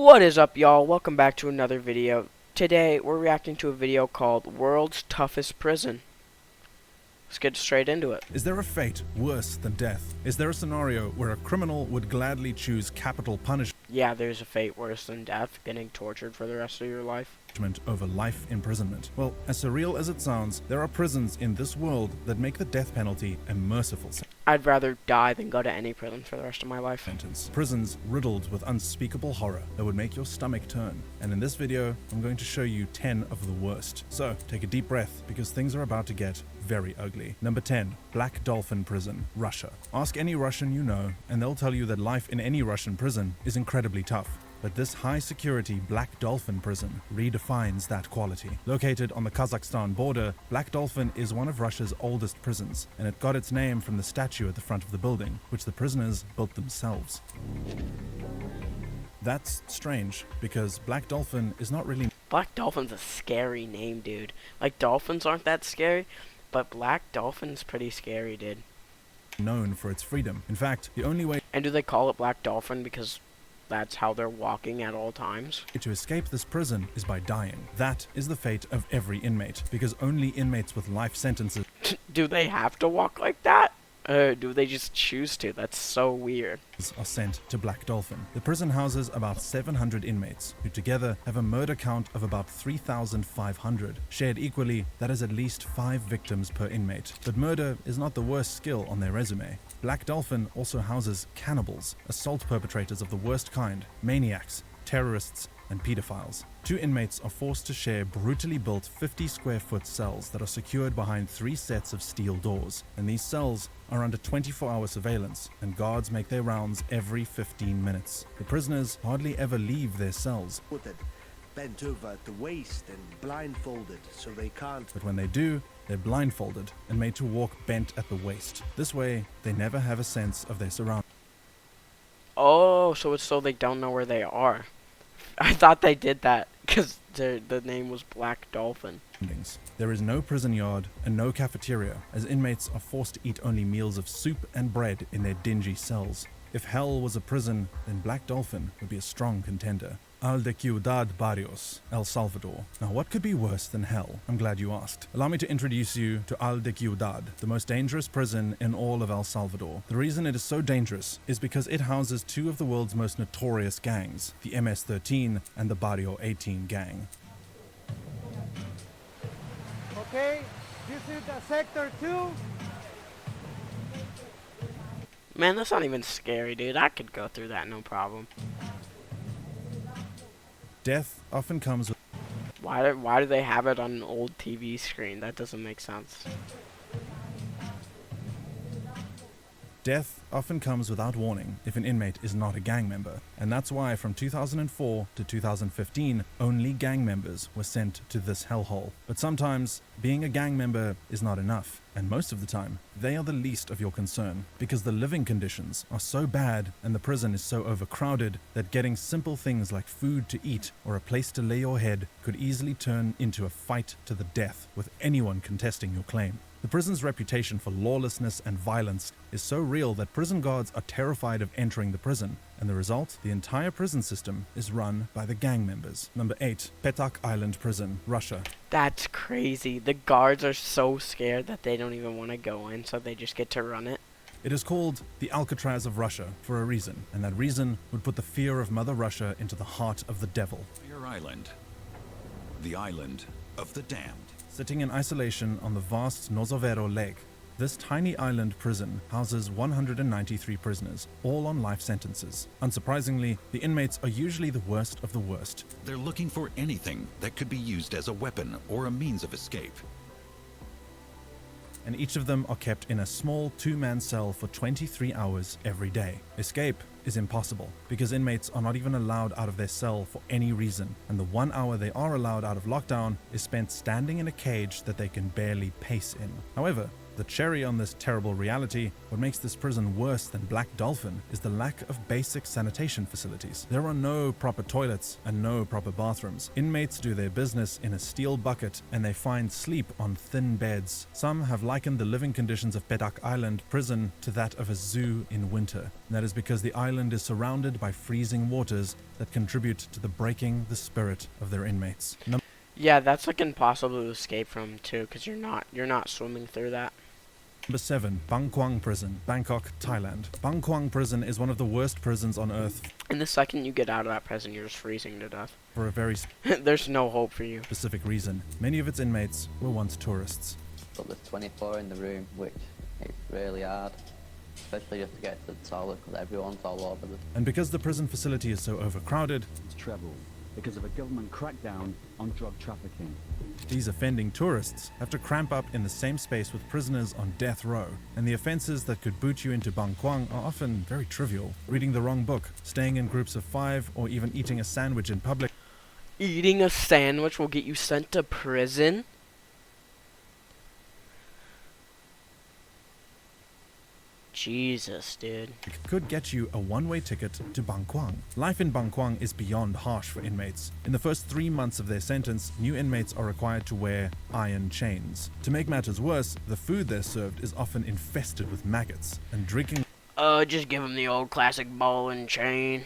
What is up, y'all? Welcome back to another video. Today we're reacting to a video called World's Toughest Prison. Let's get straight into it. Is there a fate worse than death? Is there a scenario where a criminal would gladly choose capital punishment Yeah, there's a fate worse than death, getting tortured for the rest of your life. over life imprisonment? Well, as surreal as it sounds, there are prisons in this world that make the death penalty a merciful I'd rather die than go to any prison for the rest of my life. sentence. Prisons riddled with unspeakable horror that would make your stomach turn. And in this video, I'm going to show you 10 of the worst. So, take a deep breath, because things are about to get very ugly. Number 10. Black Dolphin Prison, Russia. Ask any Russian you know, and they'll tell you that life in any Russian prison is incredibly tough. But this high-security Black Dolphin prison redefines that quality. Located on the Kazakhstan border, Black Dolphin is one of Russia's oldest prisons, and it got its name from the statue at the front of the building, which the prisoners built themselves. That's strange, because Black Dolphin is not really Black Dolphin's a scary name, dude. Like, dolphins aren't that scary, but Black Dolphin's pretty scary, dude. known for its freedom. In fact, the only way And do they call it Black Dolphin because that's how they're walking at all times? to escape this prison is by dying. That is the fate of every inmate, because only inmates with life sentences Do they have to walk like that? Or do they just choose to? That's so weird. are sent to Black Dolphin. The prison houses about 700 inmates, who together have a murder count of about 3,500. Shared equally, that is at least 5 victims per inmate. But murder is not the worst skill on their resume. Black Dolphin also houses cannibals, assault perpetrators of the worst kind, maniacs, terrorists, and pedophiles. 2 inmates are forced to share brutally built 50-square-foot cells that are secured behind 3 sets of steel doors, and these cells are under 24-hour surveillance, and guards make their rounds every 15 minutes. The prisoners hardly ever leave their cells, Bent over at the waist and blindfolded so they can't. but when they do, they're blindfolded and made to walk bent at the waist. This way, they never have a sense of their surroundings. Oh, so it's so they don't know where they are. I thought they did that because the name was Black Dolphin. There is no prison yard and no cafeteria, as inmates are forced to eat only meals of soup and bread in their dingy cells. If hell was a prison, then Black Dolphin would be a strong contender. Al de Ciudad Barrios, El Salvador. Now, what could be worse than hell? I'm glad you asked. Allow me to introduce you to Al de Ciudad, the most dangerous prison in all of El Salvador. The reason it is so dangerous is because it houses 2 of the world's most notorious gangs, the MS-13 and the Barrio 18 gang. Okay, this is the sector 2. Man, that's not even scary, dude. I could go through that, no problem. Death often comes with Why do they have it on an old TV screen? That doesn't make sense. Death often comes without warning if an inmate is not a gang member, and that's why from 2004 to 2015, only gang members were sent to this hellhole. But sometimes, being a gang member is not enough, and most of the time, they are the least of your concern, because the living conditions are so bad and the prison is so overcrowded that getting simple things like food to eat or a place to lay your head could easily turn into a fight to the death with anyone contesting your claim. The prison's reputation for lawlessness and violence is so real that prison guards are terrified of entering the prison, and the result, the entire prison system is run by the gang members. Number 8. Petak Island Prison, Russia. That's crazy. The guards are so scared that they don't even want to go in, so they just get to run it. It is called the Alcatraz of Russia for a reason, and that reason would put the fear of Mother Russia into the heart of the devil. Your island. The island of the damned. Sitting in isolation on the vast Nozovero Lake, this tiny island prison houses 193 prisoners, all on life sentences. Unsurprisingly, the inmates are usually the worst of the worst. They're looking for anything that could be used as a weapon or a means of escape. And each of them are kept in a small 2-man cell for 23 hours every day. Escape is impossible, because inmates are not even allowed out of their cell for any reason, and the 1 hour they are allowed out of lockdown is spent standing in a cage that they can barely pace in. However, The cherry on this terrible reality, what makes this prison worse than Black Dolphin, is the lack of basic sanitation facilities. There are no proper toilets and no proper bathrooms. Inmates do their business in a steel bucket and they find sleep on thin beds. Some have likened the living conditions of Petak Island prison to that of a zoo in winter. And that is because the island is surrounded by freezing waters that contribute to the breaking the spirit of their inmates. Yeah, that's like impossible to escape from too, because you're not swimming through that. Number 7. Bang Kwang Prison, Bangkok, Thailand. Bang Kwang Prison is one of the worst prisons on earth And the second you get out of that prison, you're just freezing to death. for a very There's no hope for you. specific reason. Many of its inmates were once tourists. But there's 24 in the room, which is really hard, especially just to get to the toilet because everyone's all over the... And because the prison facility is so overcrowded, It's trebled because of a government crackdown on drug trafficking. these offending tourists have to cramp up in the same space with prisoners on death row. And the offenses that could boot you into Bang Kwang are often very trivial. Reading the wrong book, staying in groups of 5, or even eating a sandwich in public. Eating a sandwich will get you sent to prison? Jesus, dude. Could get you a one-way ticket to Bang Kwang. Life in Bang Kwang is beyond harsh for inmates. In the first 3 months of their sentence, new inmates are required to wear iron chains. To make matters worse, the food they're served is often infested with maggots, and drinking Just give them the old classic ball and chain.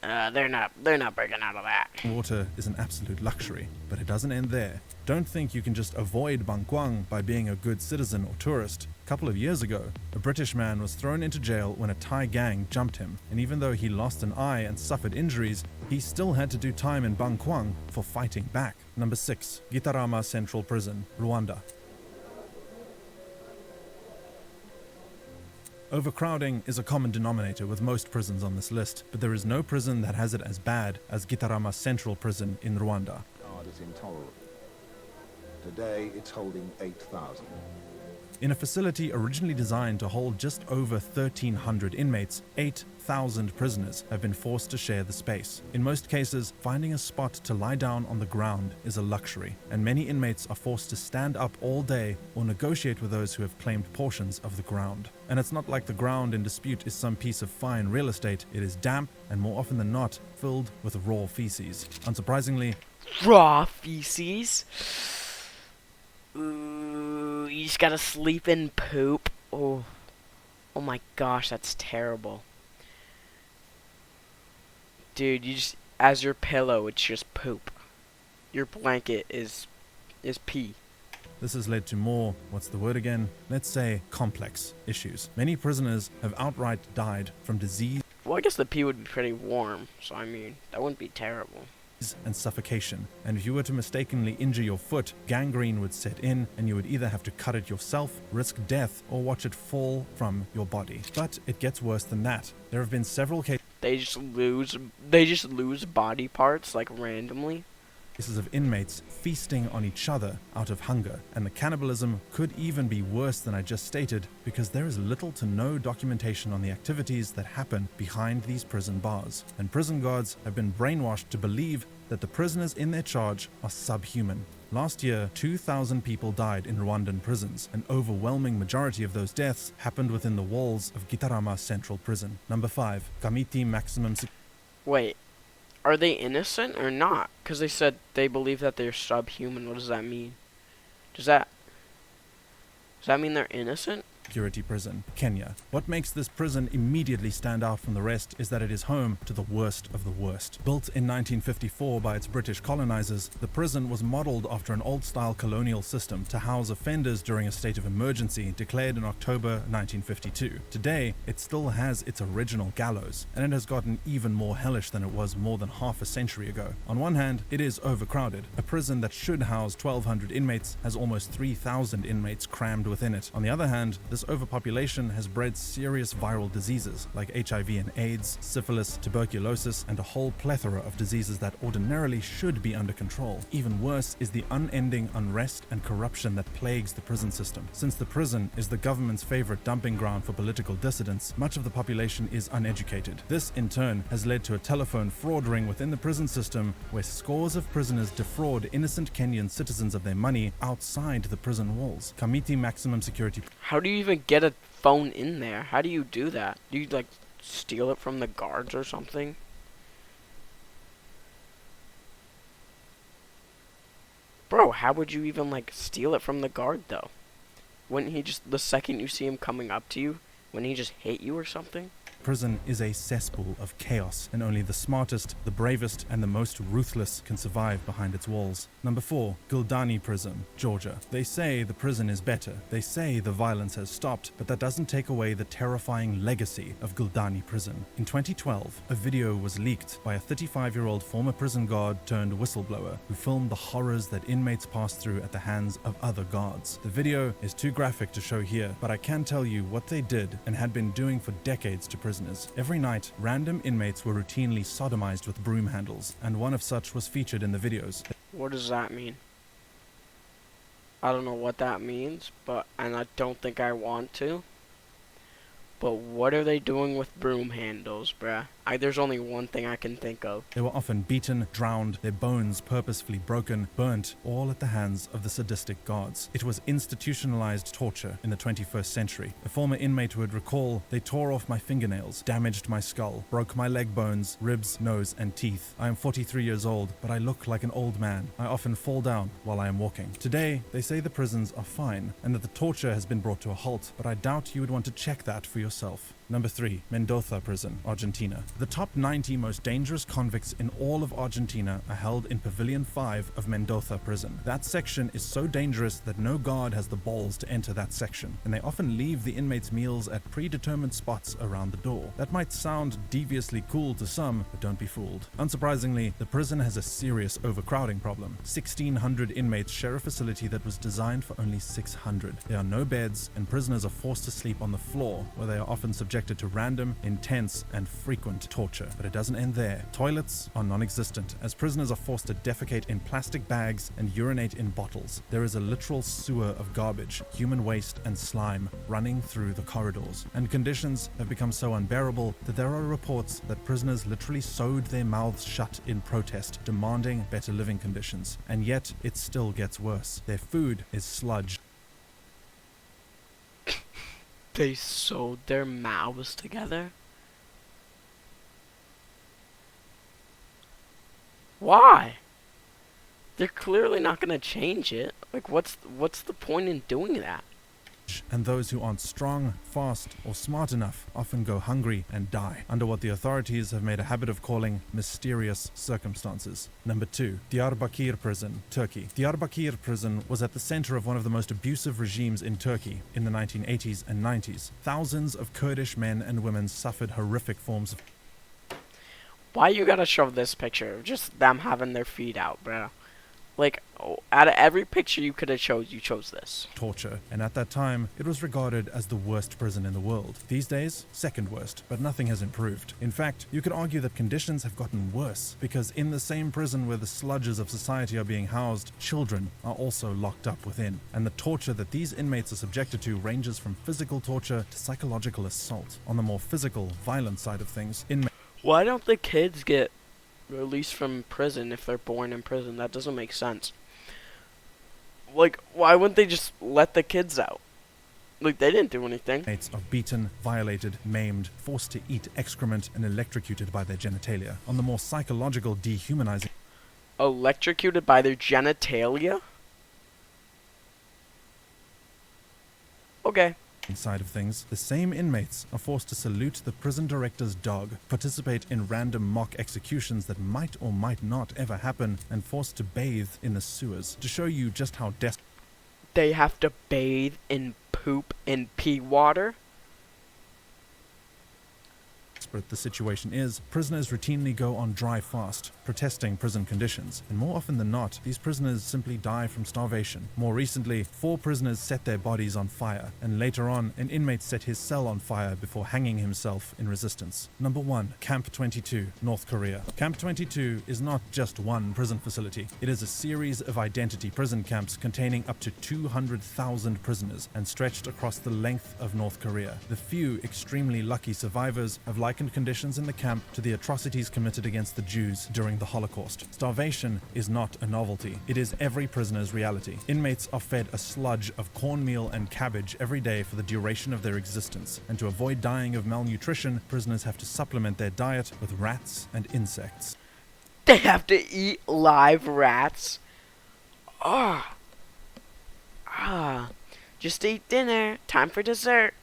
They're not breaking out of that. water is an absolute luxury. But it doesn't end there. Don't think you can just avoid Bang Kwang by being a good citizen or tourist. A couple of years ago, a British man was thrown into jail when a Thai gang jumped him, and even though he lost an eye and suffered injuries, he still had to do time in Bang Kwang for fighting back. Number 6. Gitarama Central Prison, Rwanda. Overcrowding is a common denominator with most prisons on this list, but there is no prison that has it as bad as Gitarama Central Prison in Rwanda. Guard is intolerable. Today, it's holding 8,000. In a facility originally designed to hold just over 1,300 inmates, 8,000 prisoners have been forced to share the space. In most cases, finding a spot to lie down on the ground is a luxury, and many inmates are forced to stand up all day or negotiate with those who have claimed portions of the ground. And it's not like the ground in dispute is some piece of fine real estate. It is damp and more often than not filled with raw feces. Unsurprisingly, Raw feces? Ooh, you just gotta sleep in poop. Oh my gosh, that's terrible. Dude, you just, as your pillow, it's just poop. Your blanket is pee. this has led to more, what's the word again? Let's say complex issues. Many prisoners have outright died from disease Well, I guess the pee would be pretty warm, so I mean, that wouldn't be terrible. and suffocation. And if you were to mistakenly injure your foot, gangrene would set in and you would either have to cut it yourself, risk death, or watch it fall from your body. But it gets worse than that. There have been several They just lose body parts, like, randomly. cases of inmates feasting on each other out of hunger, and the cannibalism could even be worse than I just stated because there is little to no documentation on the activities that happen behind these prison bars, and prison guards have been brainwashed to believe that the prisoners in their charge are subhuman. Last year, 2,000 people died in Rwandan prisons. An overwhelming majority of those deaths happened within the walls of Gitarama Central Prison. Number 5. Kamiti Maximum Wait, are they innocent or not? Because they said they believe that they're subhuman. What does that mean? Does that mean they're innocent? Security Prison, Kenya. What makes this prison immediately stand out from the rest is that it is home to the worst of the worst. Built in 1954 by its British colonizers, the prison was modeled after an old-style colonial system to house offenders during a state of emergency declared in October 1952. Today, it still has its original gallows, and it has gotten even more hellish than it was more than half a century ago. On one hand, it is overcrowded. A prison that should house 1,200 inmates has almost 3,000 inmates crammed within it. On the other hand, this This overpopulation has bred serious viral diseases like HIV and AIDS, syphilis, tuberculosis, and a whole plethora of diseases that ordinarily should be under control. Even worse is the unending unrest and corruption that plagues the prison system. Since the prison is the government's favorite dumping ground for political dissidents, much of the population is uneducated. This, in turn, has led to a telephone fraud ring within the prison system where scores of prisoners defraud innocent Kenyan citizens of their money outside the prison walls. Kamiti Maximum Security. How do you even get a phone in there? How do you do that? Do you, like, steal it from the guards or something? Bro, how would you even, like, steal it from the guard, though? Wouldn't he just, the second you see him coming up to you, wouldn't he just hit you or something? Prison is a cesspool of chaos, and only the smartest, the bravest, and the most ruthless can survive behind its walls. Number 4, Guldani Prison, Georgia. They say the prison is better. They say the violence has stopped, but that doesn't take away the terrifying legacy of Guldani Prison. In 2012, a video was leaked by a 35-year-old former prison guard turned whistleblower who filmed the horrors that inmates pass through at the hands of other guards. The video is too graphic to show here, but I can tell you what they did and had been doing for decades to prisoners. Every night, random inmates were routinely sodomized with broom handles, and one of such was featured in the videos. What does that mean? I don't know what that means, and I don't think I want to. But what are they doing with broom handles, bruh? There's only one thing I can think of. They were often beaten, drowned, their bones purposefully broken, burnt, all at the hands of the sadistic guards. It was institutionalized torture in the 21st century. A former inmate would recall, "They tore off my fingernails, damaged my skull, broke my leg bones, ribs, nose, and teeth. I am 43 years old, but I look like an old man. I often fall down while I am walking." Today, they say the prisons are fine, and that the torture has been brought to a halt, but I doubt you would want to check that for yourself. Number 3, Mendoza Prison, Argentina. The top 90 most dangerous convicts in all of Argentina are held in Pavilion 5 of Mendoza Prison. That section is so dangerous that no guard has the balls to enter that section, and they often leave the inmates' meals at predetermined spots around the door. That might sound deviously cool to some, but don't be fooled. Unsurprisingly, the prison has a serious overcrowding problem. 1,600 inmates share a facility that was designed for only 600. There are no beds, and prisoners are forced to sleep on the floor, where they are often subjected to random, intense, and frequent torture. But it doesn't end there. Toilets are non-existent, as prisoners are forced to defecate in plastic bags and urinate in bottles. There is a literal sewer of garbage, human waste, and slime running through the corridors. And conditions have become so unbearable that there are reports that prisoners literally sewed their mouths shut in protest, demanding better living conditions. And yet, it still gets worse. Their food is sludge. They sewed their mouths together? Why? They're clearly not gonna change it. Like, what's the point in doing that? And those who aren't strong, fast, or smart enough often go hungry and die under what the authorities have made a habit of calling mysterious circumstances. Number 2, Diyarbakir Prison, Turkey. Diyarbakir Prison was at the center of one of the most abusive regimes in Turkey in the 1980s and 90s. Thousands of Kurdish men and women suffered horrific forms of... Why you gotta show this picture of just them having their feet out, bro? Like, out of every picture you could have chose, you chose this. Torture, and at that time, it was regarded as the worst prison in the world. These days, second worst, but nothing has improved. In fact, you could argue that conditions have gotten worse, because in the same prison where the sludges of society are being housed, children are also locked up within. And the torture that these inmates are subjected to ranges from physical torture to psychological assault. On the more physical, violent side of things, inmates... Why don't the kids get released from prison if they're born in prison? That doesn't make sense. Like, why wouldn't they just let the kids out? Like, they didn't do anything. Inmates are beaten, violated, maimed, forced to eat excrement, and electrocuted by their genitalia. On the more psychological, dehumanizing... Electrocuted by their genitalia? Okay. Side of things, the same inmates are forced to salute the prison director's dog, participate in random mock executions that might or might not ever happen, and forced to bathe in the sewers. To show you just how desperate they have to bathe in poop and pee water? the situation is, prisoners routinely go on dry fast, protesting prison conditions, and more often than not, these prisoners simply die from starvation. More recently, 4 prisoners set their bodies on fire, and later on, an inmate set his cell on fire before hanging himself in resistance. Number 1. Camp 22, North Korea. Camp 22 is not just one prison facility. It is a series of identity prison camps containing up to 200,000 prisoners and stretched across the length of North Korea. The few extremely lucky survivors have likened conditions in the camp to the atrocities committed against the Jews during the Holocaust. Starvation is not a novelty. It is every prisoner's reality. Inmates are fed a sludge of cornmeal and cabbage every day for the duration of their existence, and to avoid dying of malnutrition, prisoners have to supplement their diet with rats and insects. They have to eat live rats. Just eat dinner. Time for dessert.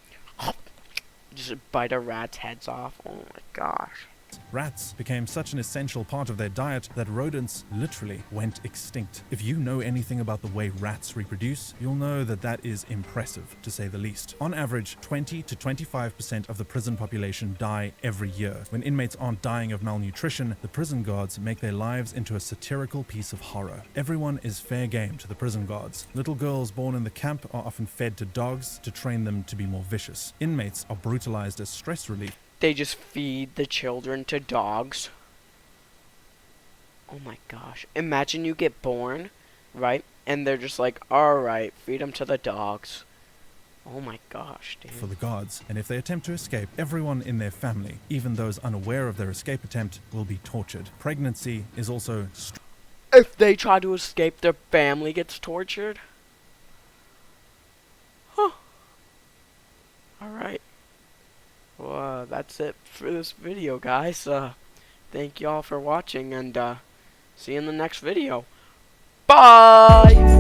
Just bite a rat's heads off. Oh my gosh. Rats became such an essential part of their diet that rodents literally went extinct. If you know anything about the way rats reproduce, you'll know that that is impressive, to say the least. On average, 20 to 25% of the prison population die every year. When inmates aren't dying of malnutrition, the prison guards make their lives into a satirical piece of horror. Everyone is fair game to the prison guards. Little girls born in the camp are often fed to dogs to train them to be more vicious. Inmates are brutalized as stress relief. They just feed the children to dogs. Oh my gosh. Imagine you get born, right? And they're just like, alright, feed them to the dogs. Oh my gosh, dude. For the guards, and if they attempt to escape, everyone in their family, even those unaware of their escape attempt, will be tortured. Pregnancy is also If they try to escape, their family gets tortured? Huh. Alright. Well, that's it for this video, guys. Thank y'all for watching, and see you in the next video. Bye!